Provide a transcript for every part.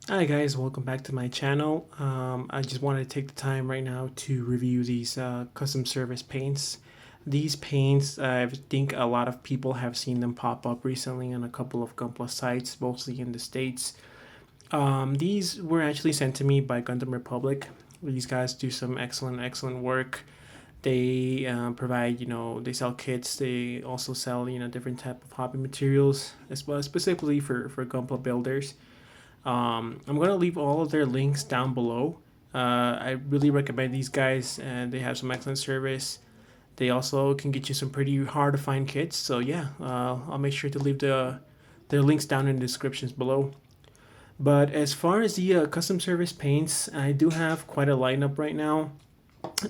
Hi guys, welcome back to my channel. I just wanted to take the time right now to review these custom service paints. These paints, I think a lot of people have seen them pop up recently on a couple of Gunpla sites, mostly in the States. These were actually sent to me by Gundam Republic. These guys do some excellent work. They provide, they sell kits. They also sell, different type of hobby materials, as well, specifically for Gunpla builders. I'm gonna leave all of their links down below. I really recommend these guys, and they have some excellent service. They also can get you some pretty hard to find kits. So yeah, I'll make sure to leave their links down in the descriptions below. But as far as the custom service paints, I do have quite a lineup right now.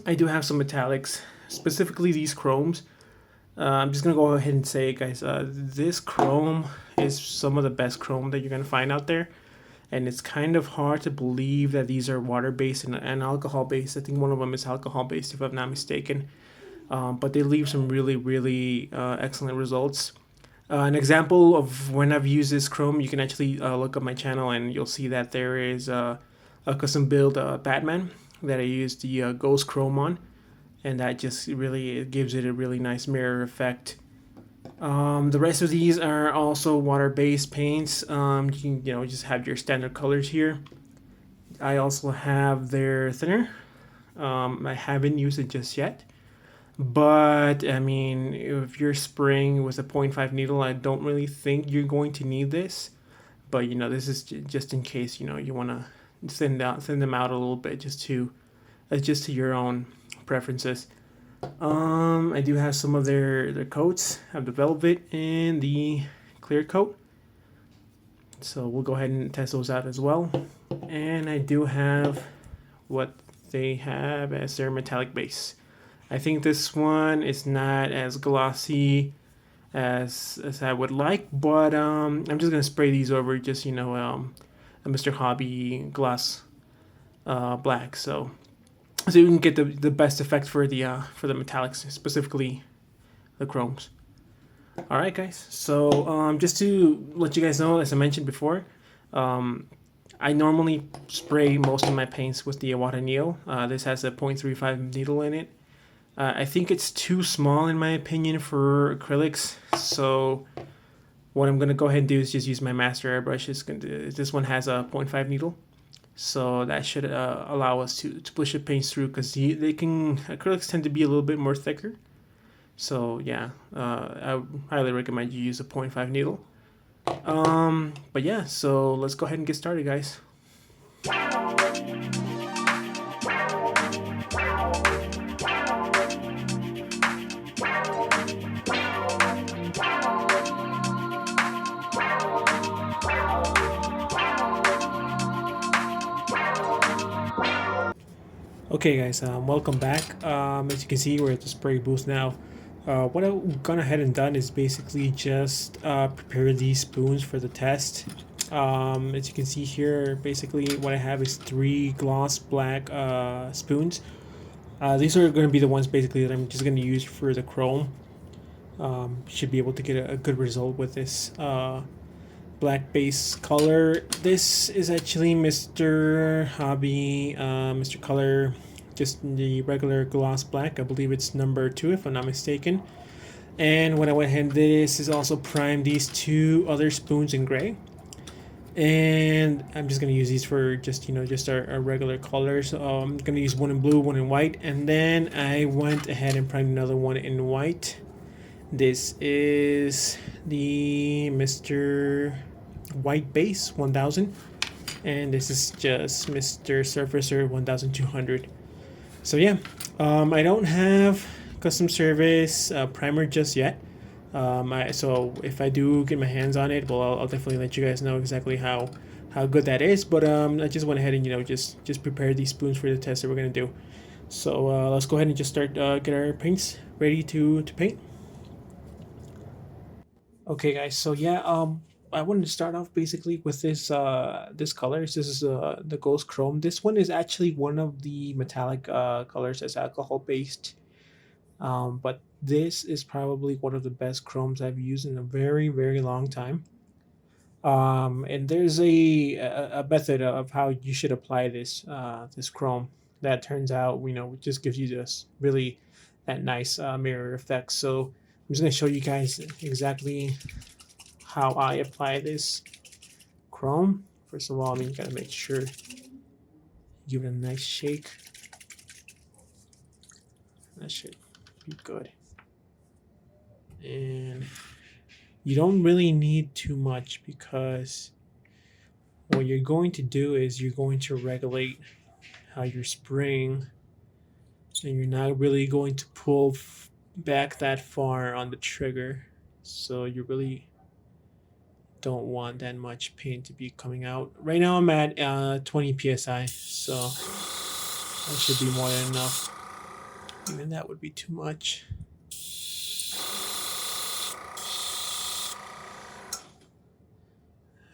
I do have some metallics, specifically these chromes. I'm just gonna go ahead and say, guys, this chrome is some of the best chrome that you're gonna find out there, and it's kind of hard to believe that these are water based and alcohol based. I think one of them is alcohol based, if I'm not mistaken. But they leave some really excellent results. An example of when I've used this chrome, you can actually look up my channel and you'll see that there is a custom build Batman that I used the Ghost Chrome on, and that just really it gives it a really nice mirror effect. The rest of these are also water-based paints. You can just have your standard colors here. I also have their thinner. I haven't used it just yet, but I mean, if you're spraying with a 0.5 needle, I don't really think you're going to need this. But this is just in case you want to send them out a little bit, just to adjust to your own preferences. I do have some of their coats. I have the velvet and the clear coat. So we'll go ahead and test those out as well. And I do have what they have as their metallic base. I think this one is not as glossy as I would like, but I'm just gonna spray these over just a Mr. Hobby gloss black. So you can get the best effect for the metallics, specifically the chromes. All right, guys. So just to let you guys know, as I mentioned before, um, I normally spray most of my paints with the Iwata Neo. This has a 0.35 needle in it. I think it's too small in my opinion for acrylics. So what I'm gonna go ahead and do is just use my master airbrush. This one has a 0.5 needle. So that should allow us to push the paints through, because acrylics tend to be a little bit more thicker. So yeah, I highly recommend you use a 0.5 needle. But yeah, so let's go ahead and get started, guys. Okay, guys, welcome back. As you can see, we're at the spray booth now. What I've gone ahead and done is basically just prepare these spoons for the test. As you can see here, basically what I have is 3 gloss black spoons. These are going to be the ones basically that I'm just going to use for the chrome. Should be able to get a good result with this black base color. This is actually Mr. Hobby, Mr. Color, just the regular gloss black. I believe it's number 2 if I'm not mistaken. And what I went ahead and did is also prime these 2 other spoons in gray. And I'm just gonna use these for just our regular colors. So I'm gonna use one in blue, one in white, and then I went ahead and primed another one in white. This is the Mr. White Base 1000, and this is just Mr. Surfacer 1200. So yeah, I don't have custom service primer just yet. So if I do get my hands on it, well, I'll definitely let you guys know exactly how good that is. But I just went ahead and just prepare these spoons for the test that we're gonna do. So let's go ahead and just start get our paints ready to paint. Okay, guys. So yeah, I wanted to start off basically with this colors. This is the Ghost Chrome. This one is actually one of the metallic colors that's alcohol based. But this is probably one of the best chromes I've used in a very long time. And there's a method of how you should apply this this chrome that turns out, just gives you this really that nice mirror effect. So I'm just going to show you guys exactly how I apply this chrome. First of all, you got to make sure, give it a nice shake. That should be good. And you don't really need too much, because what you're going to do is you're going to regulate how you're spraying, and you're not really going to pull back that far on the trigger. So you really don't want that much paint to be coming out. Right now I'm at 20 psi, so that should be more than enough. Even that would be too much.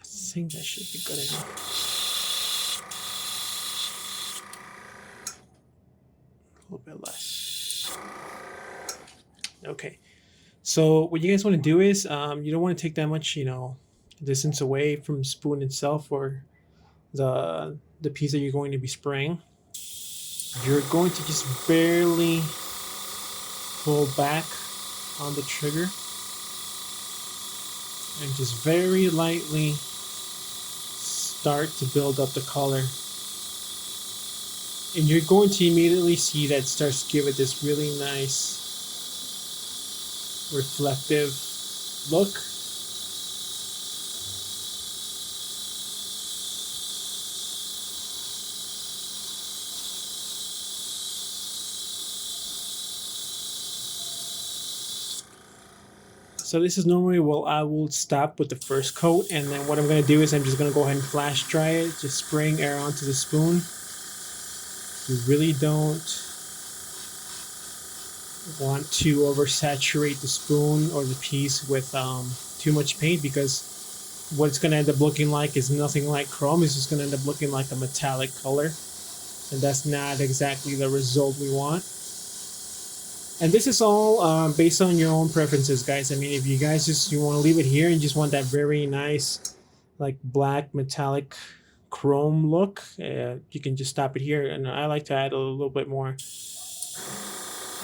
I think that should be good enough. A little bit less. Okay. So what you guys want to do is, you don't want to take that much, distance away from the spoon itself, or the piece that you're going to be spraying. You're going to just barely pull back on the trigger and just very lightly start to build up the color. And you're going to immediately see that starts to give it this really nice reflective look. So this is normally, well, I will stop with the first coat, and then what I'm going to do is I'm just going to go ahead and flash dry it, just spraying air onto the spoon. You really don't want to oversaturate the spoon or the piece with too much paint, because what it's going to end up looking like is nothing like chrome. It's just going to end up looking like a metallic color, and that's not exactly the result we want. And this is all based on your own preferences, guys. I mean, if you guys you want to leave it here and just want that very nice, like black metallic chrome look, you can just stop it here. And I like to add a little bit more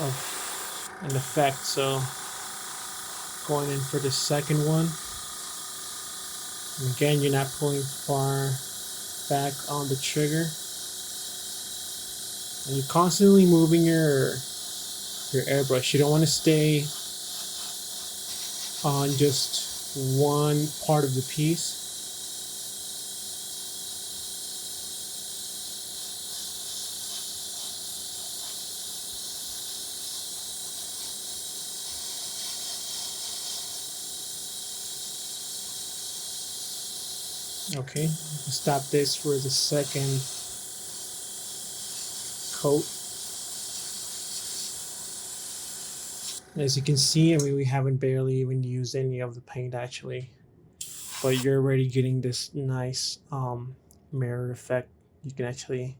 of an effect. So going in for the second one. And again, you're not pulling far back on the trigger. And you're constantly moving your airbrush. You don't want to stay on just one part of the piece. Okay, stop this for the second coat. As you can see, I mean, we haven't barely even used any of the paint actually, but you're already getting this nice mirror effect. You can actually,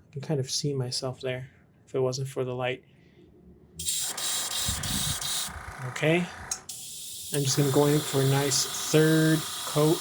I can kind of see myself there if it wasn't for the light. Okay, I'm just gonna go in for a nice third coat.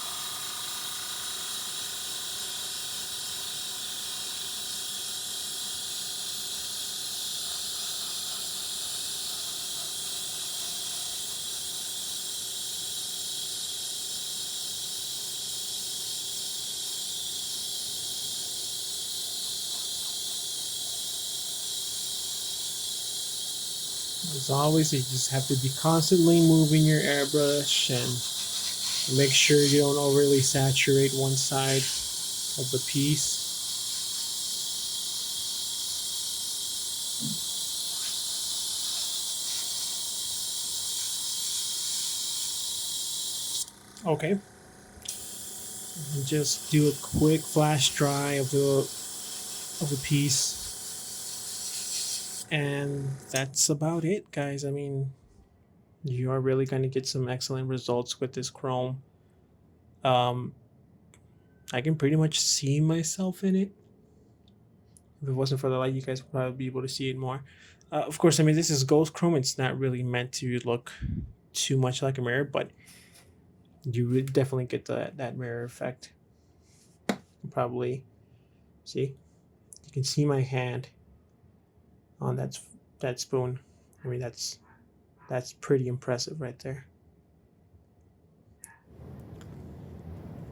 As always, you just have to be constantly moving your airbrush and make sure you don't overly saturate one side of the piece. Okay. And just do a quick flash dry of the piece. And that's about it, guys. I mean, you are really going to get some excellent results with this chrome. I can pretty much see myself in it. If it wasn't for the light, you guys would probably be able to see it more. Of course, I mean, this is ghost chrome. It's not really meant to look too much like a mirror, but you would definitely get that mirror effect. Probably see, you can see my hand on that spoon. I mean, that's pretty impressive right there.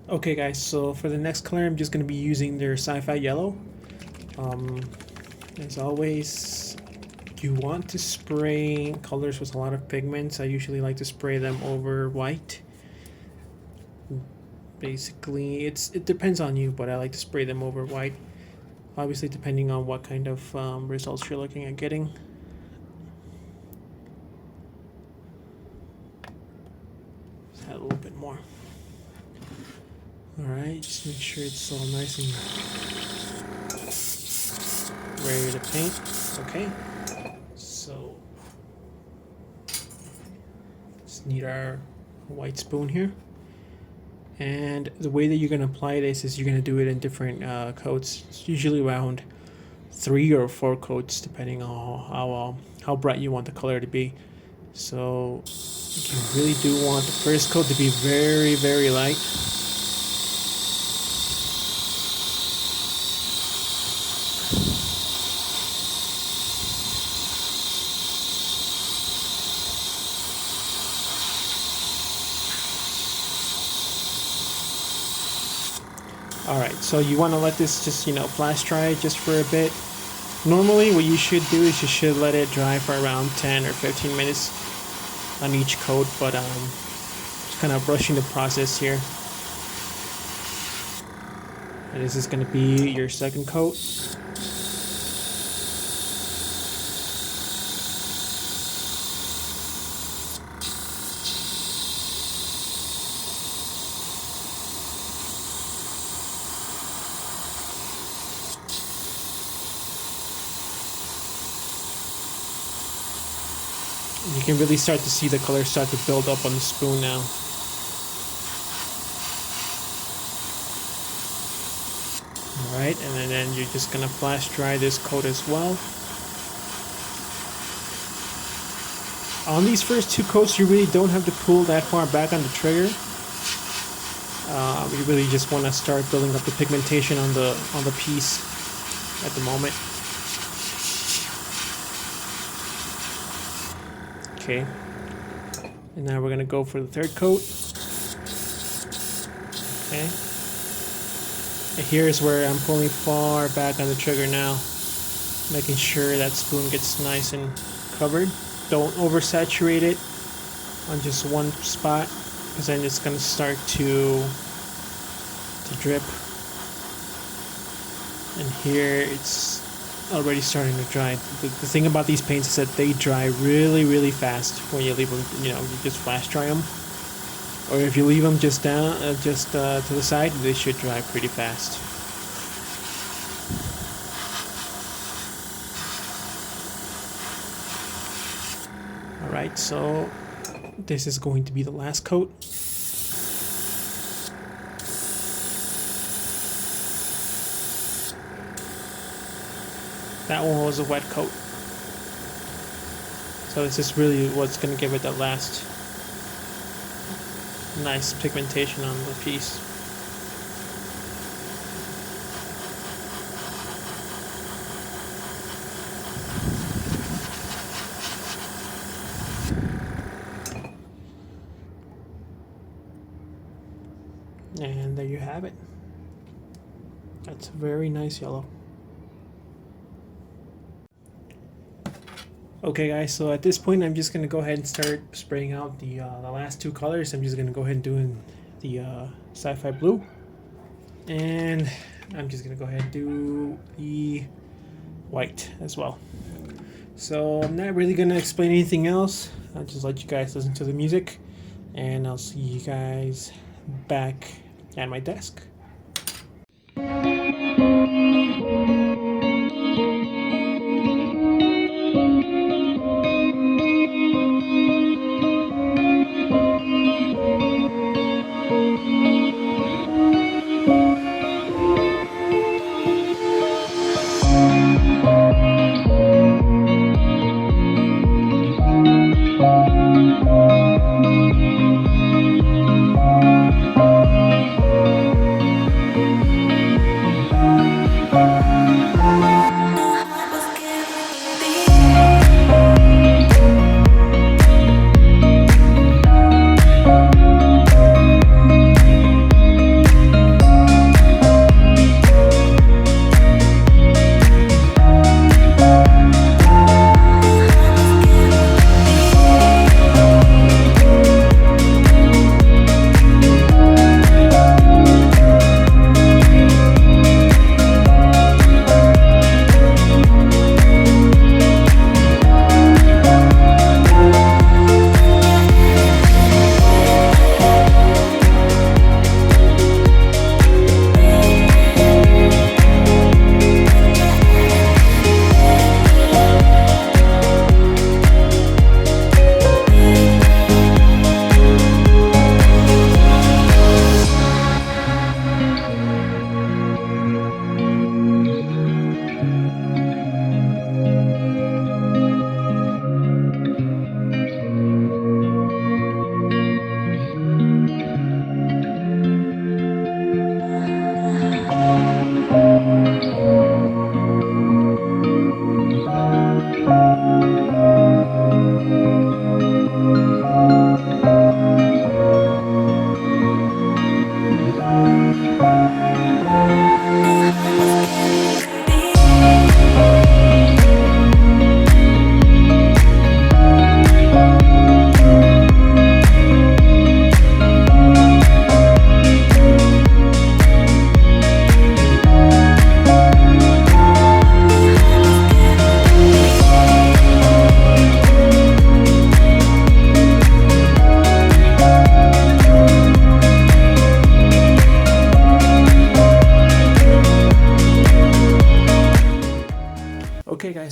Okay guys, so for the next color I'm just going to be using their SciFi Yellow. As always, you want to spray colors with a lot of pigments. I usually like to spray them over white. Basically, it depends on you, but I like to spray them over white. Obviously, depending on what kind of results you're looking at getting. Just add a little bit more. Alright, just make sure it's all nice and ready to paint. Okay, so just need our white spoon here. And the way that you're going to apply this is you're going to do it in different coats. It's usually around 3 or 4 coats, depending on how bright you want the color to be. So you really do want the first coat to be very, very light. Alright, so you want to let this just, flash dry just for a bit. Normally what you should do is you should let it dry for around 10 or 15 minutes on each coat, but just kind of rushing the process here. And this is going to be your second coat. You can really start to see the color start to build up on the spoon now. Alright, and then you're just going to flash dry this coat as well. On these first 2 coats, you really don't have to pull that far back on the trigger. You really just want to start building up the pigmentation on the piece at the moment. Okay, and now we're going to go for the third coat. Okay, and here's where I'm pulling far back on the trigger now, making sure that spoon gets nice and covered. Don't oversaturate it on just one spot, because then it's going to start to drip. And here it's already starting to dry. The thing about these paints is that they dry really, really fast when you leave them. You just flash dry them, or if you leave them just down, to the side, they should dry pretty fast. All right, so this is going to be the last coat. That one was a wet coat. So this is really what's going to give it that last nice pigmentation on the piece. And there you have it. That's a very nice yellow. Okay guys, so at this point I'm just going to go ahead and start spraying out the last 2 colors. I'm just going to go ahead and do the SciFi Blue. And I'm just going to go ahead and do the white as well. So I'm not really going to explain anything else. I'll just let you guys listen to the music. And I'll see you guys back at my desk.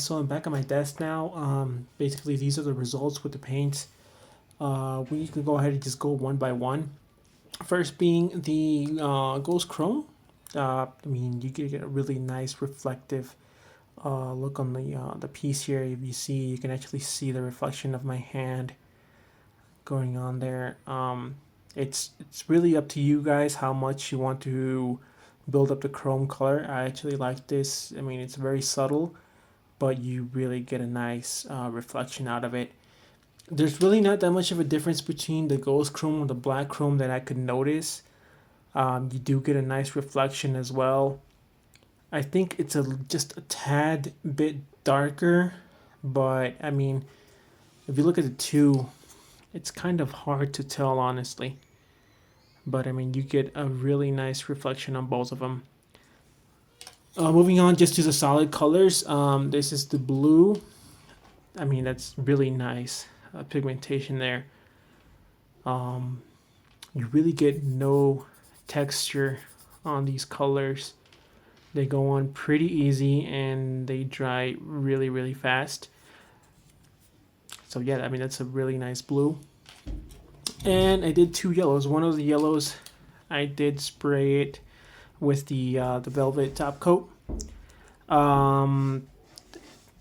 so I'm back at my desk now. Basically, these are the results with the paints. We can go ahead and just go one by one. First being the Ghost Chrome. I mean, you get a really nice reflective look on the piece here. If you see, you can actually see the reflection of my hand going on there. It's really up to you guys how much you want to build up the chrome color. I actually like this. I mean, it's very subtle, but you really get a nice reflection out of it. There's really not that much of a difference between the ghost chrome and the black chrome that I could notice. You do get a nice reflection as well. I think it's just a tad bit darker, but I mean, if you look at the two, it's kind of hard to tell, honestly. But I mean, you get a really nice reflection on both of them. Moving on just to the solid colors, this is the blue. I mean, that's really nice pigmentation there. You really get no texture on these colors. They go on pretty easy and they dry really, really fast. So yeah, I mean, that's a really nice blue. And I did two yellows. One of the yellows, I did spray it with the velvet top coat.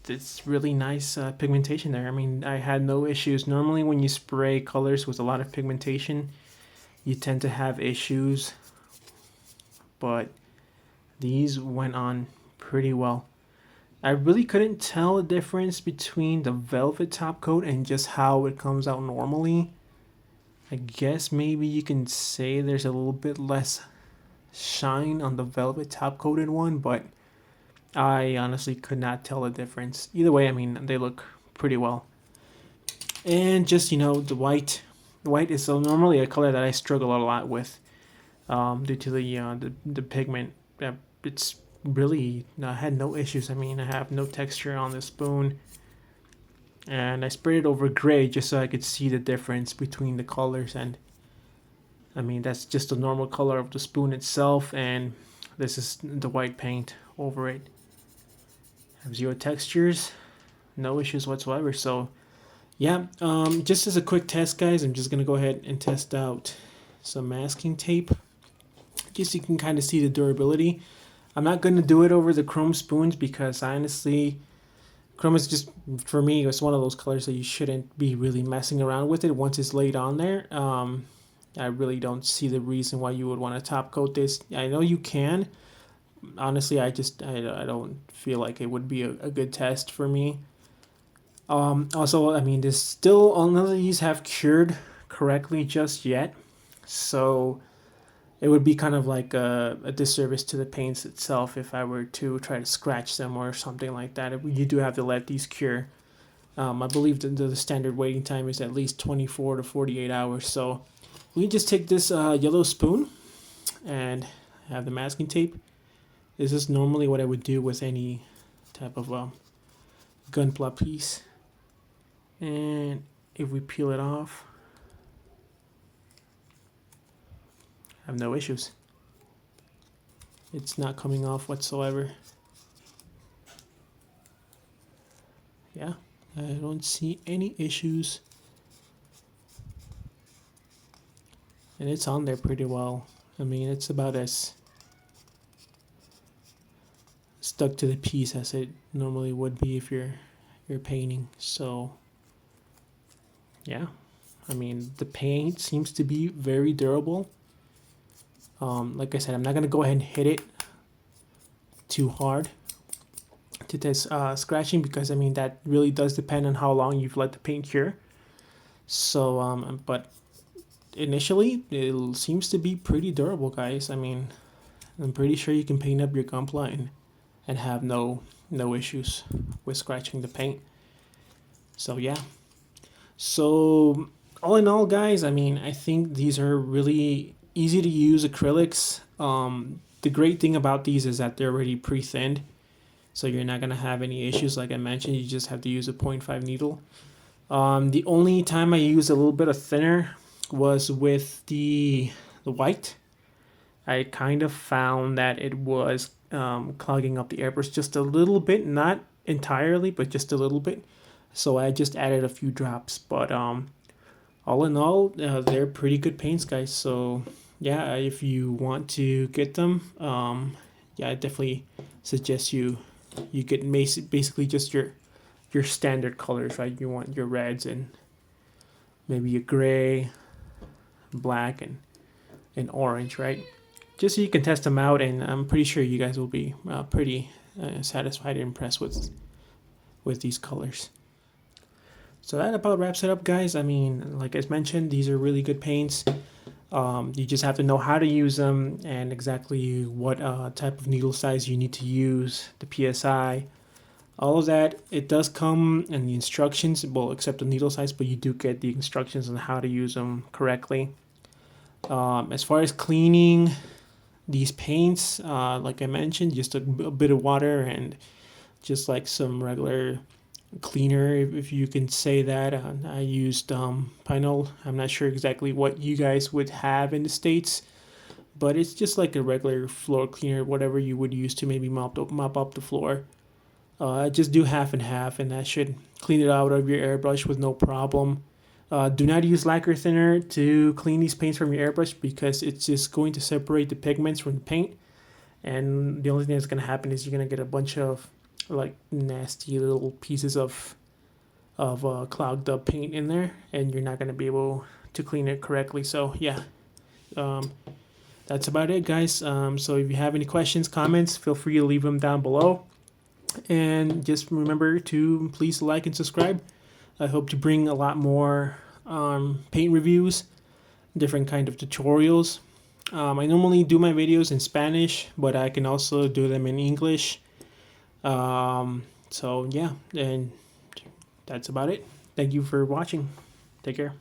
It's really nice pigmentation there. I mean, I had no issues. Normally when you spray colors with a lot of pigmentation, you tend to have issues, but these went on pretty well. I really couldn't tell the difference between the velvet top coat and just how it comes out normally. I guess maybe you can say there's a little bit less shine on the velvet top coated one, but I honestly could not tell the difference. Either way, I mean, they look pretty well. And just, you know, the white. The white is normally a color that I struggle a lot with due to the pigment. It's really, I had no issues. I mean, I have no texture on the spoon. And I sprayed it over gray just so I could see the difference between the colors. And I mean, that's just the normal color of the spoon itself. And this is the white paint over it. Have zero textures, no issues whatsoever. So yeah, just as a quick test, guys, I'm just going to go ahead and test out some masking tape. Just so you can kind of see the durability. I'm not going to do it over the chrome spoons because honestly, chrome is just, for me, it's one of those colors that you shouldn't be really messing around with it once it's laid on there. I really don't see the reason why you would want to top coat this. I know you can. Honestly, I don't feel like it would be a good test for me. Also, I mean, there's still, none of these have cured correctly just yet. So it would be kind of like a disservice to the paints itself if I were to try to scratch them or something like that. You do have to let these cure. I believe the standard waiting time is at least 24 to 48 hours. So we can just take this yellow spoon and have the masking tape. This is normally what I would do with any type of gunpla piece. And if we peel it off, I have no issues. It's not coming off whatsoever. Yeah, I don't see any issues. And it's on there pretty well. I mean, it's about as stuck to the piece as it normally would be if you're painting. So yeah, I mean, the paint seems to be very durable. Like I said, I'm not gonna go ahead and hit it too hard to test scratching because I mean that really does depend on how long you've let the paint cure. So but initially it seems to be pretty durable, guys. I mean, I'm pretty sure you can paint up your gunpla and have no issues with scratching the paint. So yeah. So all in all, guys, I mean, I think these are really easy to use acrylics. The great thing about these is that they're already pre-thinned, so you're not gonna have any issues. Like I mentioned, you just have to use a 0.5 needle. The only time I used a little bit of thinner was with the white. I kind of found that it was clogging up the airbrush just a little bit, not entirely, but just a little bit. So I just added a few drops. But all in all, they're pretty good paints, guys. So yeah, if you want to get them, yeah, I definitely suggest you get basically just your standard colors, right? You want your reds and maybe a gray, black, and orange, right? Just so you can test them out, and I'm pretty sure you guys will be pretty satisfied and impressed with these colors. So that about wraps it up, guys. I mean, like I mentioned, these are really good paints. You just have to know how to use them and exactly what type of needle size you need to use, the PSI, all of that. It does come in the instructions, well, except the needle size, but you do get the instructions on how to use them correctly. As far as cleaning these paints, like I mentioned, just a bit of water and just like some regular cleaner, if you can say that. I used Pinol. I'm not sure exactly what you guys would have in the States, but it's just like a regular floor cleaner, whatever you would use to maybe mop up the floor. Just do half and half, and that should clean it out of your airbrush with no problem. Do not use lacquer thinner to clean these paints from your airbrush because it's just going to separate the pigments from the paint, and the only thing that's going to happen is you're going to get a bunch of like nasty little pieces of clogged up paint in there, and you're not going to be able to clean it correctly. So yeah, that's about it, guys. So if you have any questions, comments, feel free to leave them down below, and just remember to please like and subscribe. I hope to bring a lot more paint reviews, different kind of tutorials. I normally do my videos in Spanish, but I can also do them in English. So yeah, and that's about it. Thank you for watching. Take care.